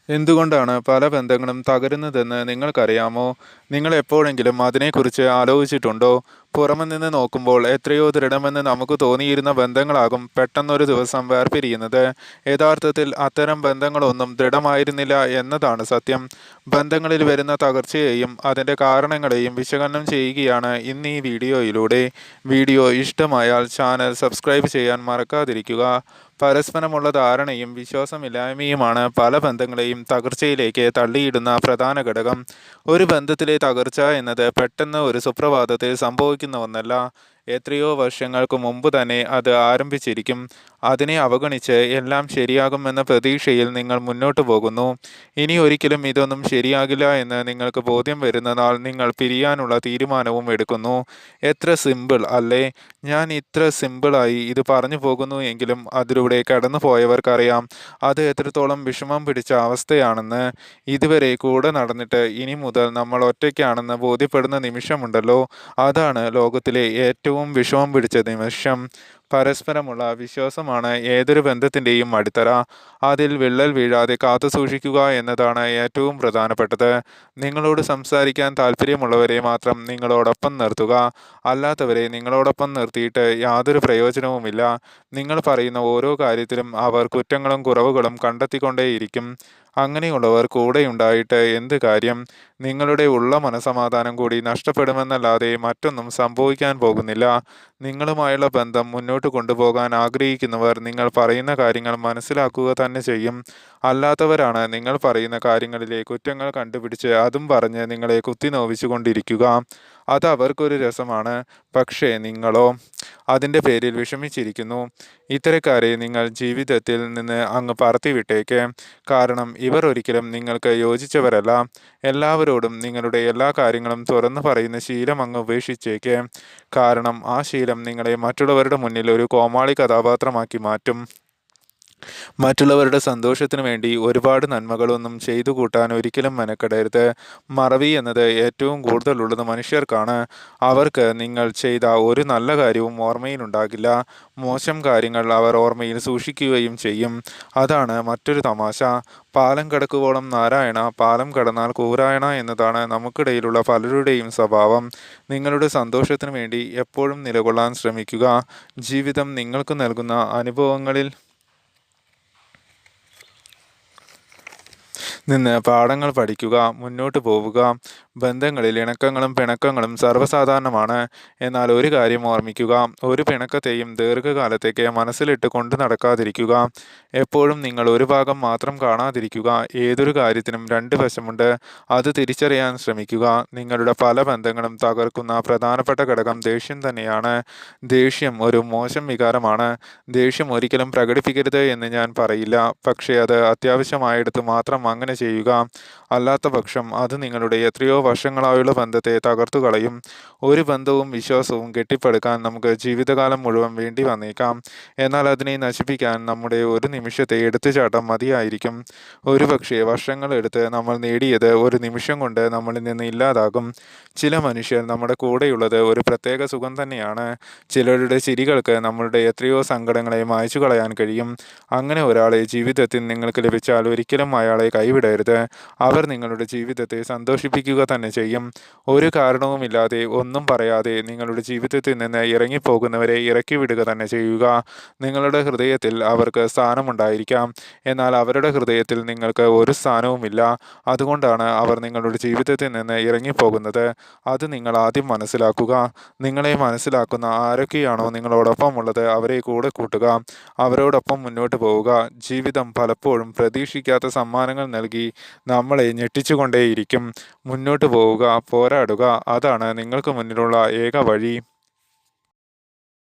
എന്തുകൊണ്ടാണ് പല ബന്ധങ്ങളും തകരുന്നതെന്ന് നിങ്ങൾക്കറിയാമോ? നിങ്ങൾ എപ്പോഴെങ്കിലും അതിനെക്കുറിച്ച് ആലോചിച്ചിട്ടുണ്ടോ? പുറമെ നിന്ന് നോക്കുമ്പോൾ എത്രയോ ദൃഢമെന്ന് നമുക്ക് തോന്നിയിരുന്ന ബന്ധങ്ങളാകും പെട്ടെന്നൊരു ദിവസം വേർപിരിയുന്നത്. യഥാർത്ഥത്തിൽ അത്തരം ബന്ധങ്ങളൊന്നും ദൃഢമായിരുന്നില്ല എന്നതാണ് സത്യം. ബന്ധങ്ങളിൽ വരുന്ന തകർച്ചയെയും അതിൻ്റെ കാരണങ്ങളെയും വിശകലനം ചെയ്യുകയാണ് ഇന്ന് ഈ വീഡിയോയിലൂടെ. വീഡിയോ ഇഷ്ടമായാൽ ചാനൽ സബ്സ്ക്രൈബ് ചെയ്യാൻ മറക്കാതിരിക്കുക. പരസ്പരമുള്ള ധാരണയും വിശ്വാസമില്ലായ്മയുമാണ് പല ബന്ധങ്ങളെയും തകർച്ചയിലേക്ക് തള്ളിയിടുന്ന പ്രധാന ഘടകം. ഒരു ബന്ധത്തിലെ തകർച്ച എന്നത് പെട്ടെന്ന് ഒരു സുപ്രഭാതത്തിൽ സംഭവിക്കുന്ന ഒന്നല്ല. എത്രയോ വർഷങ്ങൾക്ക് മുമ്പ് തന്നെ അത് ആരംഭിച്ചിരിക്കും. അതിനെ അവഗണിച്ച് എല്ലാം ശരിയാകുമെന്ന പ്രതീക്ഷയിൽ നിങ്ങൾ മുന്നോട്ട് പോകുന്നു. ഇനി ഒരിക്കലും ഇതൊന്നും ശരിയാകില്ല എന്ന് നിങ്ങൾക്ക് ബോധ്യം വരുന്ന നാൾ നിങ്ങൾ പിരിയാനുള്ള തീരുമാനവും എടുക്കുന്നു. എത്ര സിമ്പിൾ അല്ലേ? ഞാൻ ഇത്ര സിമ്പിളായി ഇത് പറഞ്ഞു പോകുന്നു എങ്കിലും അതിലൂടെ കടന്നു പോയവർക്കറിയാം അത് എത്രത്തോളം വിഷമം പിടിച്ച അവസ്ഥയാണെന്ന്. ഇതുവരെ കൂടെ നടന്നിട്ട് ഇനി മുതൽ നമ്മൾ ഒറ്റയ്ക്കാണെന്ന് ബോധ്യപ്പെടുന്ന നിമിഷമുണ്ടല്ലോ, അതാണ് ലോകത്തിലെ ഏറ്റവും വിഷമം പിടിച്ച നിമിഷം. പരസ്പരമുള്ള വിശ്വാസമാണ് ഏതൊരു ബന്ധത്തിൻ്റെയും അടിത്തറ. അതിൽ വിള്ളൽ വീഴാതെ കാത്തു സൂക്ഷിക്കുക എന്നതാണ് ഏറ്റവും പ്രധാനപ്പെട്ടത്. നിങ്ങളോട് സംസാരിക്കാൻ താല്പര്യമുള്ളവരെ മാത്രം നിങ്ങളോടൊപ്പം നിർത്തുക. അല്ലാത്തവരെ നിങ്ങളോടൊപ്പം നിർത്തിയിട്ട് യാതൊരു പ്രയോജനവുമില്ല. നിങ്ങൾ പറയുന്ന ഓരോ കാര്യത്തിലും അവർ കുറ്റങ്ങളും കുറവുകളും കണ്ടെത്തിക്കൊണ്ടേയിരിക്കും. അങ്ങനെയുള്ളവർ കൂടെയുണ്ടായിട്ട് എന്ത് കാര്യം? നിങ്ങളുടെ ഉള്ള മനസമാധാനം കൂടി നഷ്ടപ്പെടുമെന്നല്ലാതെ മറ്റൊന്നും സംഭവിക്കാൻ പോകുന്നില്ല. നിങ്ങളുമായുള്ള ബന്ധം മുന്നോട്ട് കൊണ്ടുപോകാൻ ആഗ്രഹിക്കുന്നവർ നിങ്ങൾ പറയുന്ന കാര്യങ്ങൾ മനസ്സിലാക്കുക തന്നെ ചെയ്യും. അല്ലാത്തവരാണ് നിങ്ങൾ പറയുന്ന കാര്യങ്ങളിലെ കുറ്റങ്ങൾ കണ്ടുപിടിച്ച് അതും പറഞ്ഞ് നിങ്ങളെ കുത്തിനോവിച്ചു കൊണ്ടിരിക്കുക. അത് അവർക്കൊരു രസമാണ്. പക്ഷേ നിങ്ങളോ അതിൻ്റെ പേരിൽ വിഷമിച്ചിരിക്കുന്നു. ഇത്തരക്കാരെ നിങ്ങൾ ജീവിതത്തിൽ നിന്ന് അങ്ങ് പറത്തിവിട്ടേക്ക്. കാരണം ഇവർ ഒരിക്കലും നിങ്ങൾക്ക് യോജിച്ചവരല്ല. എല്ലാവരോടും നിങ്ങളുടെ എല്ലാ കാര്യങ്ങളും തുറന്നു പറയുന്ന ശീലം അങ്ങ് ഉപേക്ഷിച്ചേക്ക്. കാരണം ആ ശീലം നിങ്ങളെ മറ്റുള്ളവരുടെ മുന്നിൽ ഒരു കോമാളി കഥാപാത്രമാക്കി മാറ്റും. മറ്റുള്ളവരുടെ സന്തോഷത്തിനു വേണ്ടി ഒരുപാട് നന്മകളൊന്നും ചെയ്തു കൂട്ടാൻ ഒരിക്കലും മെനക്കെടരുത്. മറവി എന്നത് ഏറ്റവും കൂടുതലുള്ളത് മനുഷ്യർക്കാണ്. അവർക്ക് നിങ്ങൾ ചെയ്ത ഒരു നല്ല കാര്യവും ഓർമ്മയിലുണ്ടാകില്ല. മോശം കാര്യങ്ങൾ അവർ ഓർമ്മയിൽ സൂക്ഷിക്കുകയും ചെയ്യും. അതാണ് മറ്റൊരു തമാശ. പാലം കടക്കുവോളം നാരായണ, പാലം കടന്നാൽ കൂരായണ എന്നതാണ് നമുക്കിടയിലുള്ള പലരുടെയും സ്വഭാവം. നിങ്ങളുടെ സന്തോഷത്തിനു വേണ്ടി എപ്പോഴും നിലകൊള്ളാൻ ശ്രമിക്കുക. ജീവിതം നിങ്ങൾക്ക് നൽകുന്ന അനുഭവങ്ങളിൽ നിന്ന് പാഠങ്ങൾ പഠിക്കുക, മുന്നോട്ട് പോവുക. ബന്ധങ്ങളിൽ ഇണക്കങ്ങളും പിണക്കങ്ങളും സർവ്വസാധാരണമാണ്. എന്നാൽ ഒരു കാര്യം ഓർമ്മിക്കുക, ഒരു പിണക്കത്തെയും ദീർഘകാലത്തേക്ക് മനസ്സിലിട്ട് കൊണ്ടു നടക്കാതിരിക്കുക. എപ്പോഴും നിങ്ങൾ ഒരു ഭാഗം മാത്രം കാണാതിരിക്കുക. ഏതൊരു കാര്യത്തിനും രണ്ട് വശമുണ്ട്, അത് തിരിച്ചറിയാൻ ശ്രമിക്കുക. നിങ്ങളുടെ പല ബന്ധങ്ങളും തകർക്കുന്ന പ്രധാനപ്പെട്ട ഘടകം ദേഷ്യം തന്നെയാണ്. ദേഷ്യം ഒരു മോശം വികാരമാണ്. ദേഷ്യം ഒരിക്കലും പ്രകടിപ്പിക്കരുത് എന്ന് ഞാൻ പറയില്ല. പക്ഷേ അത് അത്യാവശ്യമായിടത്ത് മാത്രം അങ്ങനെ ചെയ്യുക. അല്ലാത്ത പക്ഷം അത് നിങ്ങളുടെ എത്രയോ വർഷങ്ങളായുള്ള ബന്ധത്തെ തകർത്തു കളയും. ഒരു ബന്ധവും വിശ്വാസവും കെട്ടിപ്പടുക്കാൻ നമുക്ക് ജീവിതകാലം മുഴുവൻ വേണ്ടി വന്നേക്കാം. എന്നാൽ അതിനെ നശിപ്പിക്കാൻ നമ്മുടെ ഒരു നിമിഷത്തെ എടുത്തുചാട്ടം മതിയായിരിക്കും. ഒരുപക്ഷെ വർഷങ്ങളെടുത്ത് നമ്മൾ നേടിയത് ഒരു നിമിഷം കൊണ്ട് നമ്മളിൽ നിന്ന് ഇല്ലാതാകും. ചില മനുഷ്യർ നമ്മുടെ കൂടെയുള്ളത് ഒരു പ്രത്യേക സുഖം തന്നെയാണ്. ചിലരുടെ ചിരികൾക്ക് നമ്മളുടെ എത്രയോ സങ്കടങ്ങളെ മായ്ച്ചു കളയാൻ കഴിയും. അങ്ങനെ ഒരാളെ ജീവിതത്തിൽ നിങ്ങൾക്ക് ലഭിച്ചാൽ ഒരിക്കലും അയാളെ കൈവിടരുത്. അവർ നിങ്ങളുടെ ജീവിതത്തെ സന്തോഷിപ്പിക്കുക തന്നെ ചെയ്യും. ഒരു കാരണവുമില്ലാതെ ഒന്നും പറയാതെ നിങ്ങളുടെ ജീവിതത്തിൽ നിന്ന് ഇറങ്ങിപ്പോകുന്നവരെ ഇറക്കി വിടുക തന്നെ ചെയ്യുക. നിങ്ങളുടെ ഹൃദയത്തിൽ അവർക്ക് സ്ഥാനമുണ്ടായിരിക്കാം, എന്നാൽ അവരുടെ ഹൃദയത്തിൽ നിങ്ങൾക്ക് ഒരു സ്ഥാനവുമില്ല. അതുകൊണ്ടാണ് അവർ നിങ്ങളുടെ ജീവിതത്തിൽ നിന്ന് ഇറങ്ങിപ്പോകുന്നത്. അത് നിങ്ങൾ ആദ്യം മനസ്സിലാക്കുക. നിങ്ങളെ മനസ്സിലാക്കുന്ന ആരൊക്കെയാണോ നിങ്ങളോടൊപ്പം ഉള്ളത് അവരെ കൂടെ കൂട്ടുക. അവരോടൊപ്പം മുന്നോട്ട് പോവുക. ജീവിതം പലപ്പോഴും പ്രതീക്ഷിക്കാത്ത സമ്മാനങ്ങൾ നൽകി നമ്മളെ ഞെട്ടിച്ചുകൊണ്ടേയിരിക്കും. മുന്നോട്ട് പോവുക, പോരാടുക. അതാണ് നിങ്ങൾക്ക് മുന്നിലുള്ള ഏക വഴി.